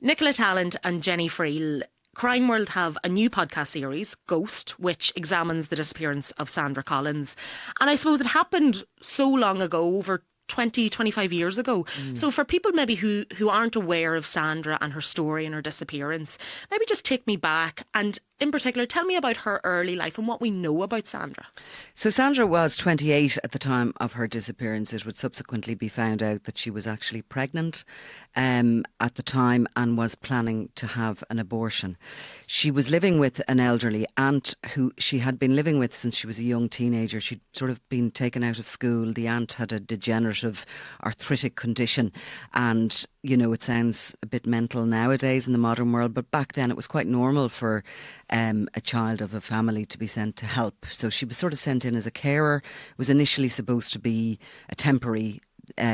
Nicola Tallant and Jenny Friel, Crime World have a new podcast series, Ghost, which examines the disappearance of Sandra Collins. And I suppose it happened so long ago, over 20, 25 years ago. So for people maybe who aren't aware of Sandra and her story and her disappearance, maybe just take me back and in particular tell me about her early life and what we know about Sandra. So Sandra was 28 at the time of her disappearance. It would subsequently be found out that she was actually pregnant at the time and was planning to have an abortion. She was living with an elderly aunt who she had been living with since she was a young teenager. She'd sort of been taken out of school. The aunt had a degenerative arthritic condition, and you know, it sounds a bit mental nowadays in the modern world, but back then it was quite normal for a child of a family to be sent to help. So she was sort of sent in as a carer. It was initially supposed to be a temporary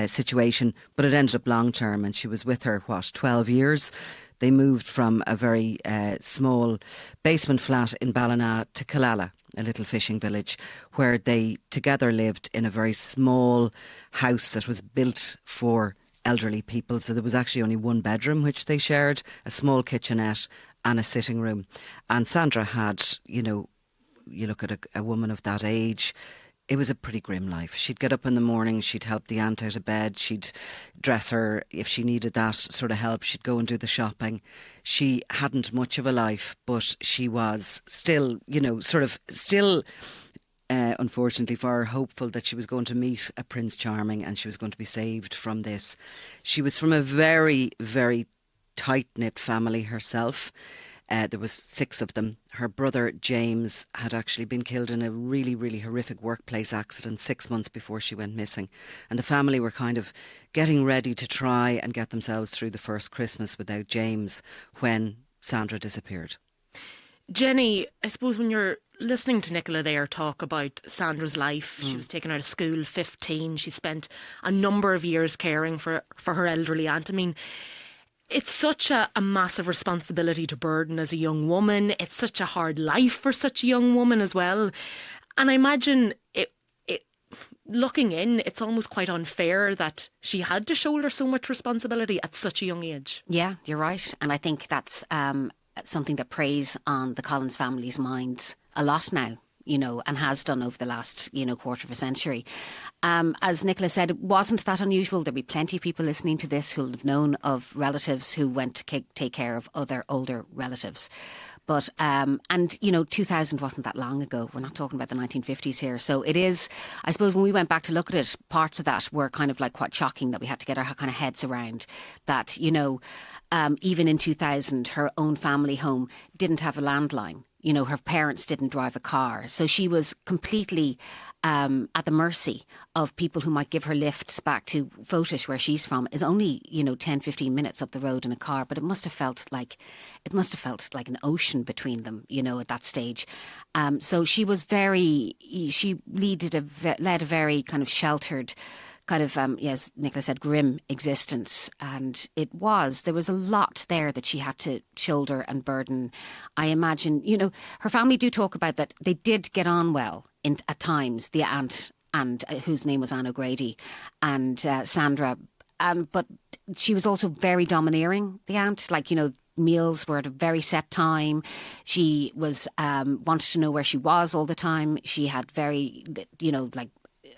situation, but it ended up long term, and she was with her, 12 years. They moved from a very small basement flat in Ballina to Killala, a little fishing village, where they together lived in a very small house that was built for elderly people. So there was actually only one bedroom which they shared, a small kitchenette and a sitting room. And Sandra had, you know, you look at a woman of that age, it was a pretty grim life. She'd get up in the morning, she'd help the aunt out of bed, she'd dress her if she needed that sort of help, she'd go and do the shopping. She hadn't much of a life, but she was still, you know, sort of still, unfortunately for her, hopeful that she was going to meet a Prince Charming and she was going to be saved from this. She was from a very, very tight-knit family herself. There was 6 of them. Her brother James had actually been killed in a really, really horrific workplace accident 6 months before she went missing. And the family were kind of getting ready to try and get themselves through the first Christmas without James when Sandra disappeared. Jenny, I suppose when you're listening to Nicola there talk about Sandra's life, she was taken out of school 15. She spent a number of years caring for her elderly aunt. I mean, it's such a massive responsibility to burden as a young woman. It's such a hard life for such a young woman as well. And I imagine looking in, it's almost quite unfair that she had to shoulder so much responsibility at such a young age. Yeah, you're right. And I think that's something that preys on the Collins family's minds a lot now, you know, and has done over the last, you know, quarter of a century. As Nicola said, it wasn't that unusual. There'll be plenty of people listening to this who'll have known of relatives who went to take care of other older relatives. But, and, you know, 2000 wasn't that long ago. We're not talking about the 1950s here. So it is, I suppose when we went back to look at it, parts of that were kind of like quite shocking that we had to get our kind of heads around that, you know, even in 2000, her own family home didn't have a landline. You know, her parents didn't drive a car. So she was completely at the mercy of people who might give her lifts back to Fotish, where she's from, is only, you know, 10, 15 minutes up the road in a car. But it must have felt like an ocean between them, you know, at that stage. So she was she led a very kind of sheltered, kind of, yes, Nicola said, grim existence. And there was a lot there that she had to shoulder and burden. I imagine, you know, her family do talk about that they did get on well at times, the aunt, and whose name was Anne O'Grady, and Sandra. But she was also very domineering, the aunt, like, you know, meals were at a very set time. She was wanted to know where she was all the time. She had very, you know, like,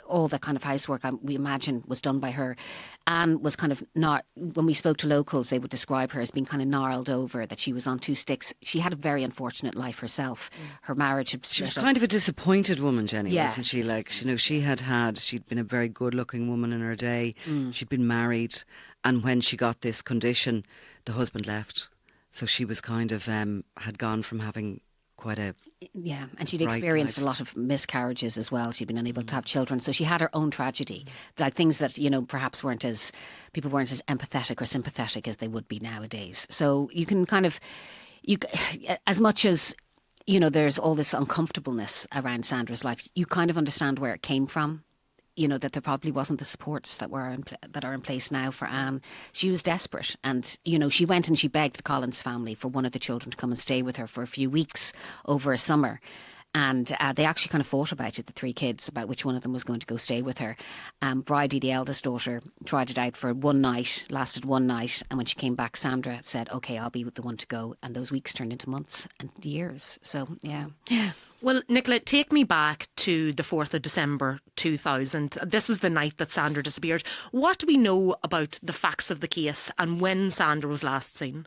all the kind of housework we imagine was done by her. Anne was kind of not, when we spoke to locals, they would describe her as being kind of gnarled over, that she was on 2 sticks. She had a very unfortunate life herself. Her marriage had split She was up. kind of a disappointed woman, Jenny, Yeah. wasn't she? Like, you know, she'd been a very good looking woman in her day. She'd been married. And when she got this condition, the husband left. So she was kind of, had gone from having quite a... Yeah, and she'd bright experienced life. a lot of miscarriages as well. She'd been unable to have children. So she had her own tragedy. Like things that, you know, perhaps people weren't as empathetic or sympathetic as they would be nowadays. So you can kind of, as much as, you know, there's all this uncomfortableness around Sandra's life, you kind of understand where it came from. You know, that there probably wasn't the supports that are in place now for Anne. She was desperate, and you know, she went and she begged the Collins family for one of the children to come and stay with her for a few weeks over a summer. And they actually kind of fought about it, the three kids, about which one of them was going to go stay with her. Bridie, the eldest daughter, tried it out for one night, lasted one night. And when she came back, Sandra said, OK, I'll be the one to go. And those weeks turned into months and years. So, yeah. Well, Nicola, take me back to the 4th of December 2000. This was the night that Sandra disappeared. What do we know about the facts of the case and when Sandra was last seen?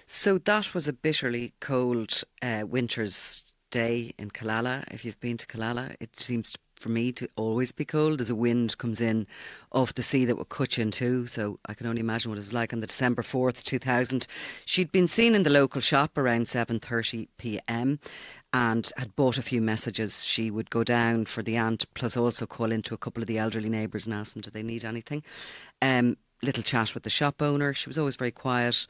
So that was a bitterly cold winter's day in Killala. If you've been to Killala, it seems for me to always be cold as a wind comes in off the sea that would cut you in two. So I can only imagine what it was like on the December 4th, 2000. She'd been seen in the local shop around 7:30 p.m. and had bought a few messages. She would go down for the aunt, plus also call into a couple of the elderly neighbours and ask them, do they need anything? Little chat with the shop owner. She was always very quiet.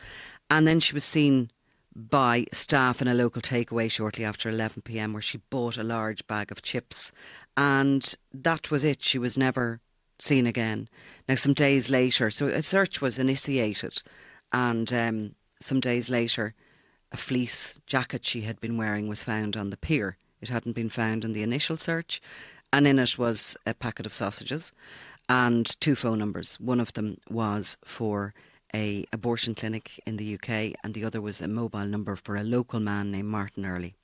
And then she was seen by staff in a local takeaway shortly after 11 p.m. where she bought a large bag of chips. And that was it. She was never seen again. Now, some days later, so a search was initiated. And some days later, a fleece jacket she had been wearing was found on the pier. It hadn't been found in the initial search. And in it was a packet of sausages and 2 phone numbers. One of them was for a abortion clinic in the UK and the other was a mobile number for a local man named Martin Early.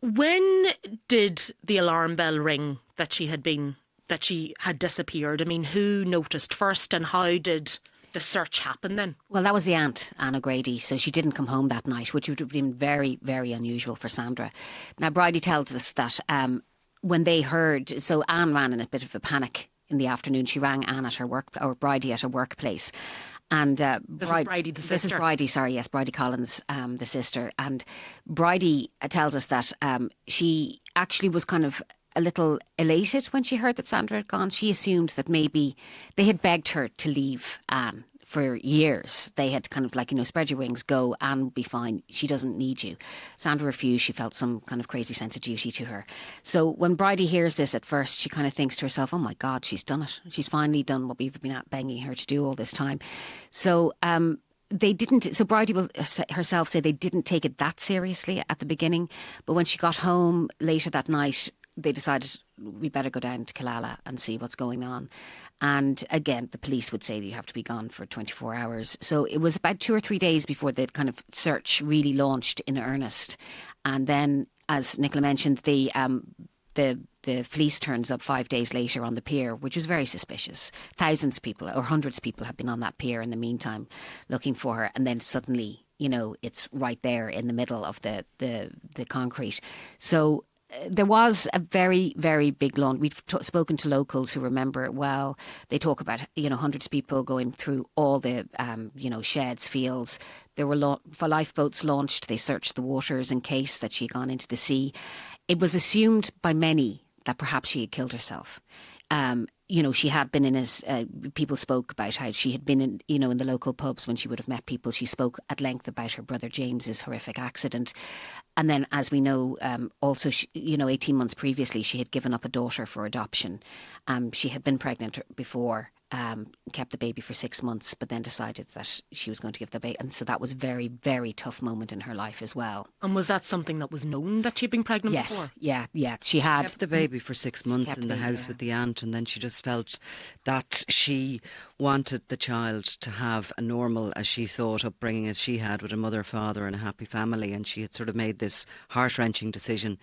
When did the alarm bell ring that she had disappeared? I mean, who noticed first and how did the search happen then? Well, that was the aunt, Anne O'Grady, so she didn't come home that night, which would have been very, very unusual for Sandra. Now, Bridie tells us that when they heard, so Anne ran in a bit of a panic in the afternoon. She rang Anne at her work, or Bridie at her workplace. And this is Bridie, the sister. This is Bridie, sorry, yes, Bridie Collins, the sister. And Bridie tells us that she actually was kind of a little elated when she heard that Sandra had gone. She assumed that maybe they had begged her to leave Anne for years. They had kind of like, spread your wings, go, Anne will be fine. She doesn't need you. Sandra refused. She felt some kind of crazy sense of duty to her. So when Bridie hears this at first, she kind of thinks to herself, oh my God, she's done it. She's finally done what we've been begging her to do all this time. So they didn't, so Bridie will herself say they didn't take it that seriously at the beginning. But when she got home later that night, they decided we better go down to Killala and see what's going on. And again, the police would say that you have to be gone for 24 hours. So it was about 2 or 3 days before the kind of search really launched in earnest. And then, as Nicola mentioned, the fleece turns up 5 days later on the pier, which was very suspicious. Thousands of people or hundreds of people have been on that pier in the meantime looking for her. And then suddenly, it's right there in the middle of the concrete. So there was a very, very big launch. We've spoken to locals who remember it well. They talk about, hundreds of people going through all the, sheds, fields. There were lifeboats launched. They searched the waters in case that she had gone into the sea. It was assumed by many that perhaps she had killed herself. She had been people spoke about how she had been in the local pubs when she would have met people. She spoke at length about her brother James's horrific accident. And then, as we know, also, 18 months previously, she had given up a daughter for adoption. She had been pregnant before, kept the baby for 6 months, but then decided that she was going to give the baby. And so that was a very, very tough moment in her life as well. And was that something that was known that she'd been pregnant before? Yes, yeah. She had kept the baby for 6 months in the house with the aunt, and then she just felt that she wanted the child to have a normal, as she thought, upbringing as she had with a mother, father and a happy family. And she had sort of made this heart-wrenching decision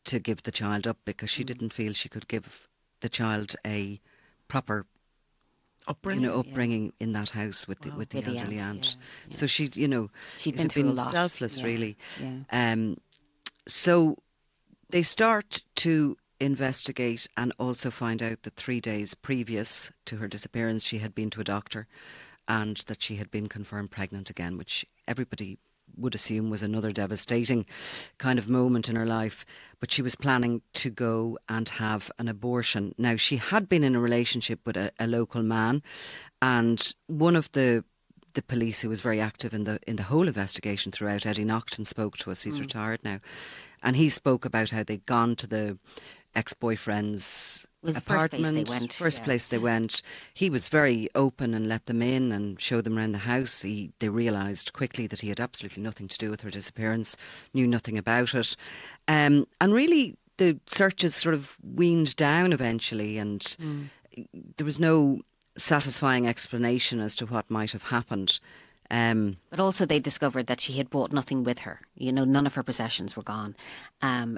to give the child up because she didn't feel she could give the child a proper upbringing in that house with the elderly aunt. Yeah. So she, she'd been a lot. Selfless, really. Yeah. So they start to investigate and also find out that 3 days previous to her disappearance, she had been to a doctor and that she had been confirmed pregnant again, which everybody would assume was another devastating kind of moment in her life. But she was planning to go and have an abortion. Now, she had been in a relationship with a local man, and one of the police who was very active in the whole investigation throughout, Eddie Naughton, spoke to us. He's retired now. And he spoke about how they'd gone to the ex-boyfriend's was apartment. the first place they went. First place they went. He was very open and let them in and showed them around the house. They realised quickly that he had absolutely nothing to do with her disappearance, knew nothing about it. And really, the searches sort of weaned down eventually, and there was no satisfying explanation as to what might have happened. But also they discovered that she had brought nothing with her. You know, none of her possessions were gone.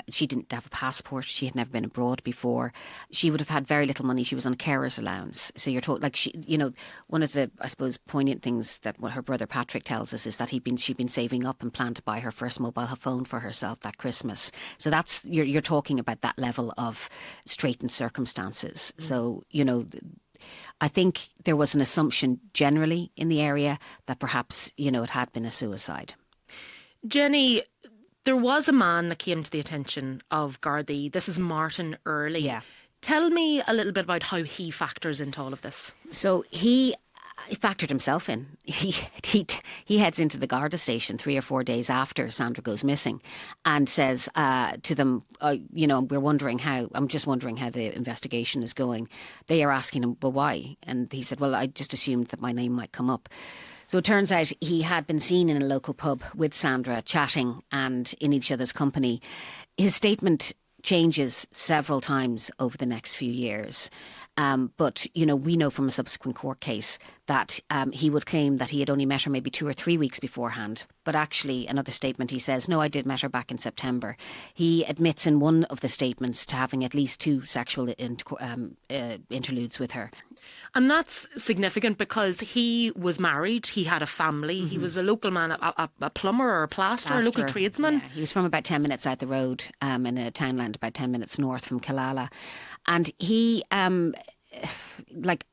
She didn't have a passport. She had never been abroad before. She would have had very little money. She was on a carer's allowance. So you're told, like, she, you know, one of the, I suppose, poignant things that what her brother Patrick tells us is that she'd been saving up and planned to buy her first mobile phone for herself that Christmas. So that's, you're talking about that level of straitened circumstances. So, you know, I think there was an assumption generally in the area that perhaps, you know, it had been a suicide. Jenny, there was a man that came to the attention of Gardaí. This is Martin Early. Yeah. Tell me a little bit about how he factors into all of this. So he factored himself in. He heads into the Garda station 3 or 4 days after Sandra goes missing and says to them, you know, I'm just wondering how the investigation is going. They are asking him, well, why? And he said, well, I just assumed that my name might come up. So it turns out he had been seen in a local pub with Sandra chatting and in each other's company. His statement changes several times over the next few years. But, you know, we know from a subsequent court case that he would claim that he had only met her maybe 2 or 3 weeks beforehand. But actually, another statement, he says, no, I did met her back in September. He admits in one of the statements to having at least 2 sexual interludes with her. And that's significant because he was married, he had a family, he was a local man, a plumber or a plasterer, a local tradesman. Yeah. He was from about 10 minutes out the road in a townland about 10 minutes north from Killala. And he, like,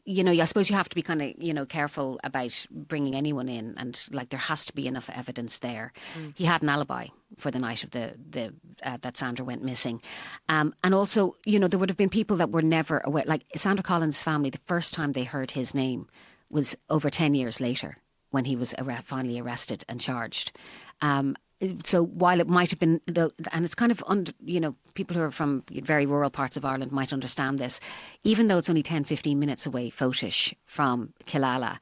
you know, I suppose you have to be kind of, you know, careful about bringing anyone in, and like there has to be enough evidence there. He had an alibi for the night of that Sandra went missing, and also, you know, there would have been people that were never aware. Like Sandra Collins' family, the first time they heard his name was over 10 years later when he was finally arrested and charged. So while it might have been, and it's kind of, you know, people who are from very rural parts of Ireland might understand this, even though it's only 10, 15 minutes away, Fotish, from Killala,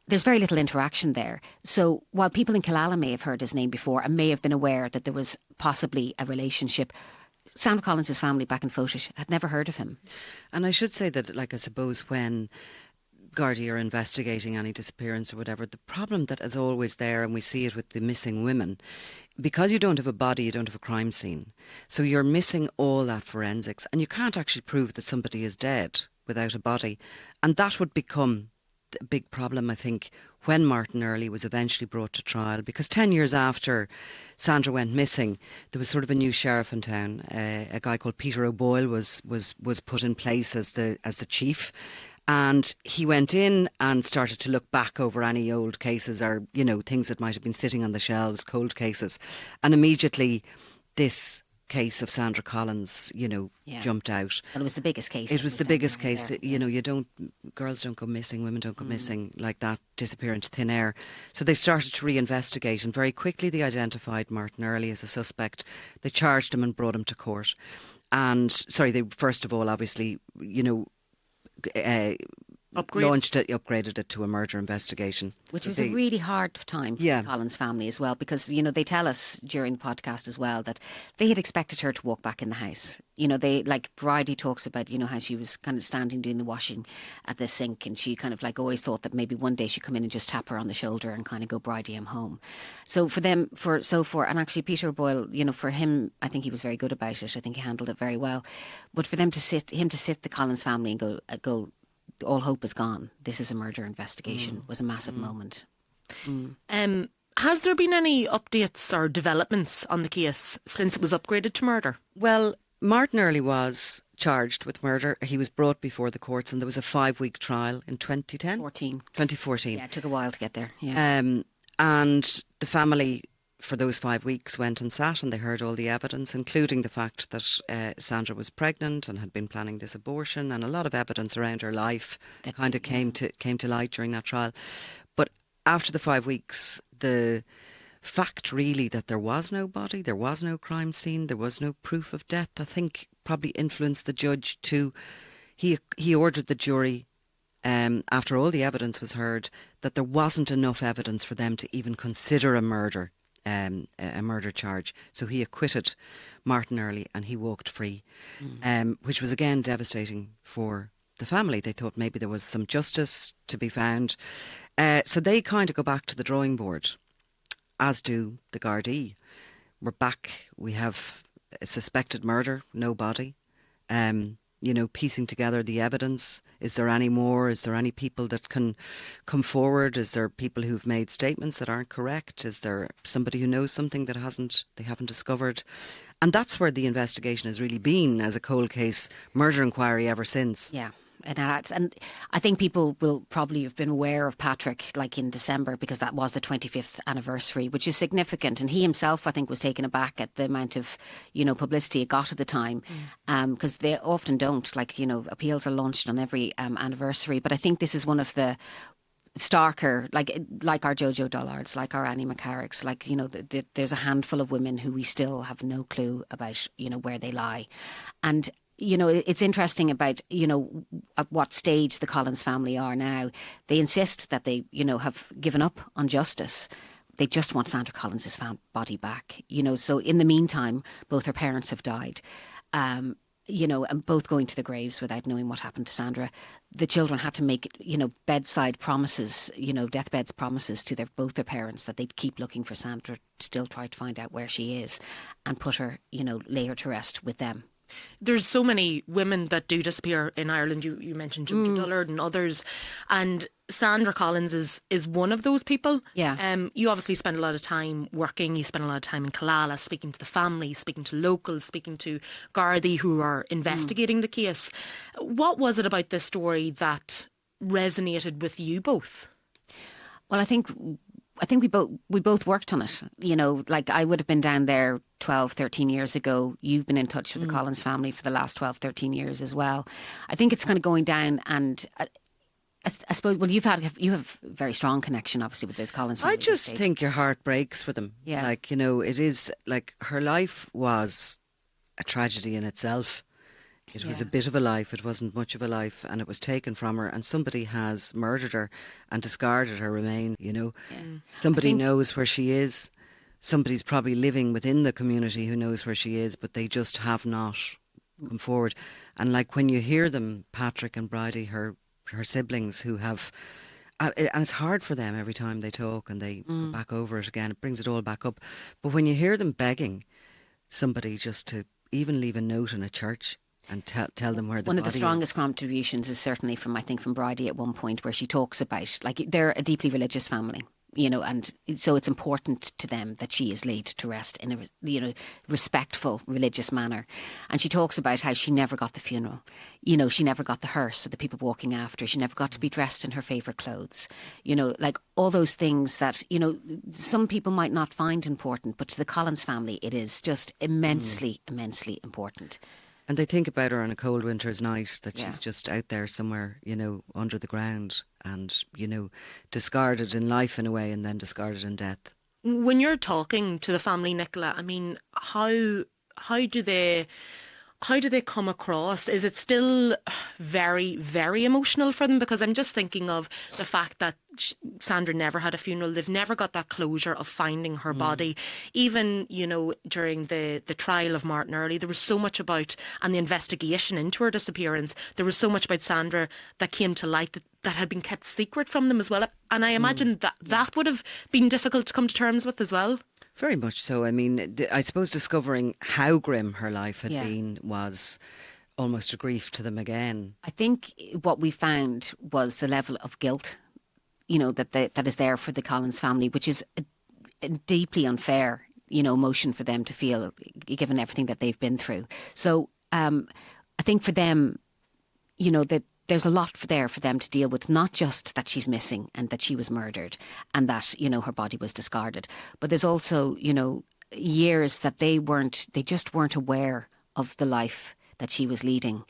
there's very little interaction there. So while people in Killala may have heard his name before and may have been aware that there was possibly a relationship, Sandra Collins' family back in Fotish had never heard of him. And I should say that, like, I suppose when Gardaí are investigating any disappearance or whatever, the problem that is always there, and we see it with the missing women, because you don't have a body, you don't have a crime scene. So you're missing all that forensics, and you can't actually prove that somebody is dead without a body. And that would become a big problem, I think, when Martin Early was eventually brought to trial, because 10 years after Sandra went missing, there was sort of a new sheriff in town. A guy called Peter O'Boyle was put in place as the chief. And he went in and started to look back over any old cases or, you know, things that might have been sitting on the shelves, cold cases. And immediately this case of Sandra Collins, you know, jumped out. And it was the biggest case. It was the biggest case that, you know, girls don't go missing, women don't go missing like that, disappear into thin air. So they started to reinvestigate, and very quickly they identified Martin Early as a suspect. They charged him and brought him to court. And, they first of all, obviously, you know, upgraded it to a murder investigation. Which was a really hard time for the Collins family as well, because, you know, they tell us during the podcast as well that they had expected her to walk back in the house. You know, they, like, Bridie talks about, you know, how she was kind of standing doing the washing at the sink, and she kind of like always thought that maybe one day she'd come in and just tap her on the shoulder and kind of go, Bridie, I'm home. So for them, and actually Peter O'Boyle, you know, for him, I think he was very good about it. I think he handled it very well. But for them to sit the Collins family and go, all hope is gone, this is a murder investigation, was a massive moment. Has there been any updates or developments on the case since it was upgraded to murder? Well, Martin Early was charged with murder. He was brought before the courts, and there was a 5-week trial in 2014. Yeah, it took a while to get there. Yeah. And the family, for those 5 weeks, went and sat, and they heard all the evidence, including the fact that Sandra was pregnant and had been planning this abortion, and a lot of evidence around her life kind of came to light during that trial. But after the 5 weeks, the fact really that there was no body, there was no crime scene, there was no proof of death, I think probably influenced the judge to, he ordered the jury, after all the evidence was heard, that there wasn't enough evidence for them to even consider a murder charge. So he acquitted Martin early and he walked free, which was again devastating for the family. They thought maybe there was some justice to be found. So they kind of go back to the drawing board, as do the Gardaí. We're back. We have a suspected murder, no body. Piecing together the evidence. Is there any more? Is there any people that can come forward? Is there people who've made statements that aren't correct? Is there somebody who knows something that they haven't discovered? And that's where the investigation has really been, as a cold case murder inquiry, ever since. Yeah. And I think people will probably have been aware of Patrick like in December, because that was the 25th anniversary, which is significant. And he himself, I think, was taken aback at the amount of, publicity it got at the time, because they often don't. Appeals are launched on every anniversary. But I think this is one of the starker, like our Jojo Dollards, like our Annie McCarrick's, there's a handful of women who we still have no clue about, where they lie. And it's interesting about, at what stage the Collins family are now. They insist that they, have given up on justice. They just want Sandra Collins' body back. So in the meantime, both her parents have died. And both going to the graves without knowing what happened to Sandra. The children had to make, bedside promises, deathbed promises to both their parents that they'd keep looking for Sandra, still try to find out where she is, and put her, lay her to rest with them. There's so many women that do disappear in Ireland. You mentioned Jojo Dullard and others, and Sandra Collins is one of those people. Yeah. You obviously spend a lot of time working. You spend a lot of time in Killala, speaking to the family, speaking to locals, speaking to Gardaí who are investigating the case. What was it about this story that resonated with you both? Well, I think we both worked on it. I would have been down there 12, 13 years ago. You've been in touch with the Collins family for the last 12, 13 years as well. I think it's kind of going down, and I suppose, well, you have a very strong connection, obviously, with the Collins family. I just think your heart breaks for them. Yeah. It is like her life was a tragedy in itself. It was a bit of a life. It wasn't much of a life, and it was taken from her, and somebody has murdered her and discarded her remains, Somebody knows where she is. Somebody's probably living within the community who knows where she is, but they just have not come forward. And when you hear them, Patrick and Bridie, her siblings who have... and it's hard for them every time they talk and they go back over it again. It brings it all back up. But when you hear them begging somebody just to even leave a note in a church and tell them where the body is. One of the strongest contributions is certainly from Bridie at one point, where she talks about, they're a deeply religious family, and so it's important to them that she is laid to rest in a, respectful religious manner. And she talks about how she never got the funeral. She never got the hearse or the people walking after. She never got to be dressed in her favourite clothes. All those things that, some people might not find important, but to the Collins family, it is just immensely, immensely important. And they think about her on a cold winter's night, that she's just out there somewhere, under the ground and, discarded in life in a way and then discarded in death. When you're talking to the family, Nicola, I mean, how do they come across? Is it still very, very emotional for them? Because I'm just thinking of the fact that Sandra never had a funeral. They've never got that closure of finding her body. Even, during the trial of Martin Early, there was so much about, and the investigation into her disappearance, there was so much about Sandra that came to light that had been kept secret from them as well. And I imagine that would have been difficult to come to terms with as well. Very much so. I mean, I suppose discovering how grim her life had been was almost a grief to them again. I think what we found was the level of guilt, that is there for the Collins family, which is a deeply unfair, emotion for them to feel, given everything that they've been through. So I think for them, that there's a lot there for them to deal with, not just that she's missing and that she was murdered and that, her body was discarded. But there's also, years that they just weren't aware of the life that she was leading.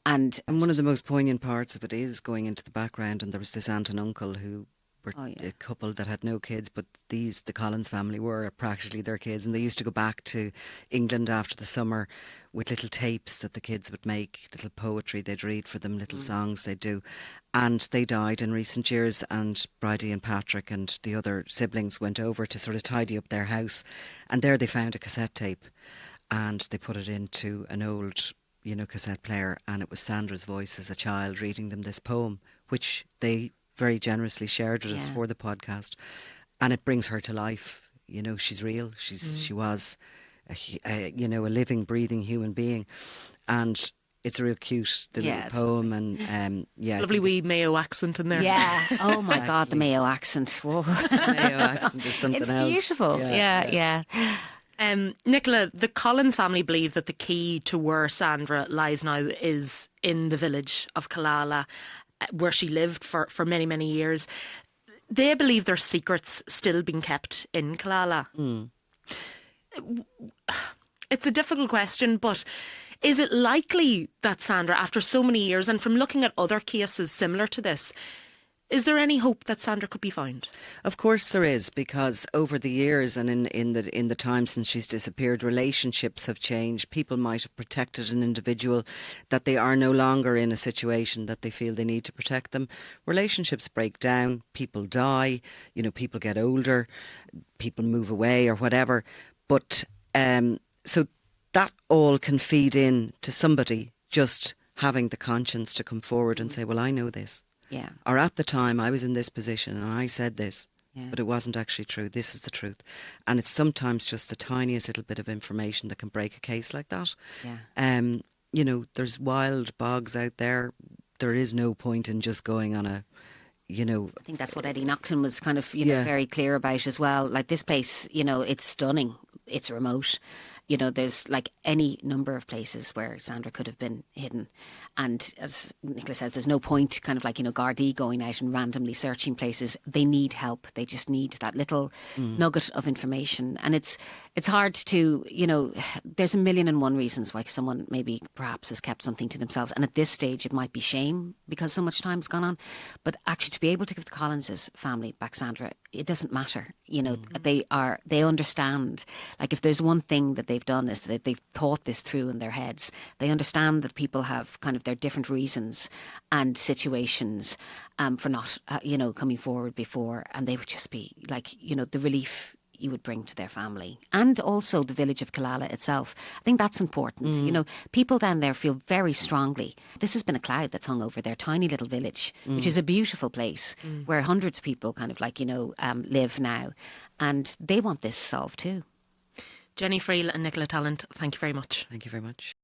And one of the most poignant parts of it is going into the background, and there was this aunt and uncle who were Oh, yeah. a couple that had no kids, but the Collins family were practically their kids, and they used to go back to England after the summer with little tapes that the kids would make, little poetry they'd read for them, little songs they'd do. And they died in recent years, and Bridie and Patrick and the other siblings went over to sort of tidy up their house, and there they found a cassette tape, and they put it into an old, cassette player, and it was Sandra's voice as a child reading them this poem, which they very generously shared with us for the podcast. And it brings her to life. She's real. She was a living, breathing human being. And it's a real cute little poem. Lovely. And Lovely wee Mayo accent in there. Yeah. Oh my God, the Mayo accent. Whoa. The Mayo accent is something else. It's beautiful. Yeah. Nicola, the Collins family believe that the key to where Sandra lies now is in the village of Killala, where she lived for many, many years. They believe there's secrets still being kept in Killala. It's a difficult question, but is it likely that Sandra, after so many years, and from looking at other cases similar to this, is there any hope that Sandra could be found? Of course there is, because over the years and in the time since she's disappeared, relationships have changed. People might have protected an individual that they are no longer in a situation that they feel they need to protect them. Relationships break down, people die, people get older, people move away or whatever. But so that all can feed in to somebody just having the conscience to come forward and say, well, I know this. Yeah. Or at the time I was in this position and I said this, but it wasn't actually true. This is the truth. And it's sometimes just the tiniest little bit of information that can break a case like that. Yeah. There's wild bogs out there. There is no point in just going on a, I think that's what Eddie Naughton was kind of, very clear about as well. Like this place, it's stunning. It's remote. There's like any number of places where Sandra could have been hidden. And as Nicola says, there's no point kind of like, Gardaí going out and randomly searching places. They need help. They just need that little nugget of information. And it's hard to, there's a million and one reasons why someone maybe perhaps has kept something to themselves. And at this stage, it might be shame because so much time's gone on. But actually to be able to give the Collins' family back Sandra, it doesn't matter. They understand. Like if there's one thing that they've done is that they've thought this through in their heads. They understand that people have kind of their different reasons and situations for not, coming forward before. And they would just be like, the relief you would bring to their family. And also the village of Killala itself. I think that's important. People down there feel very strongly. This has been a cloud that's hung over their tiny little village, which is a beautiful place where hundreds of people kind of like, live now. And they want this solved too. Jenny Friel and Nicola Tallant, thank you very much. Thank you very much.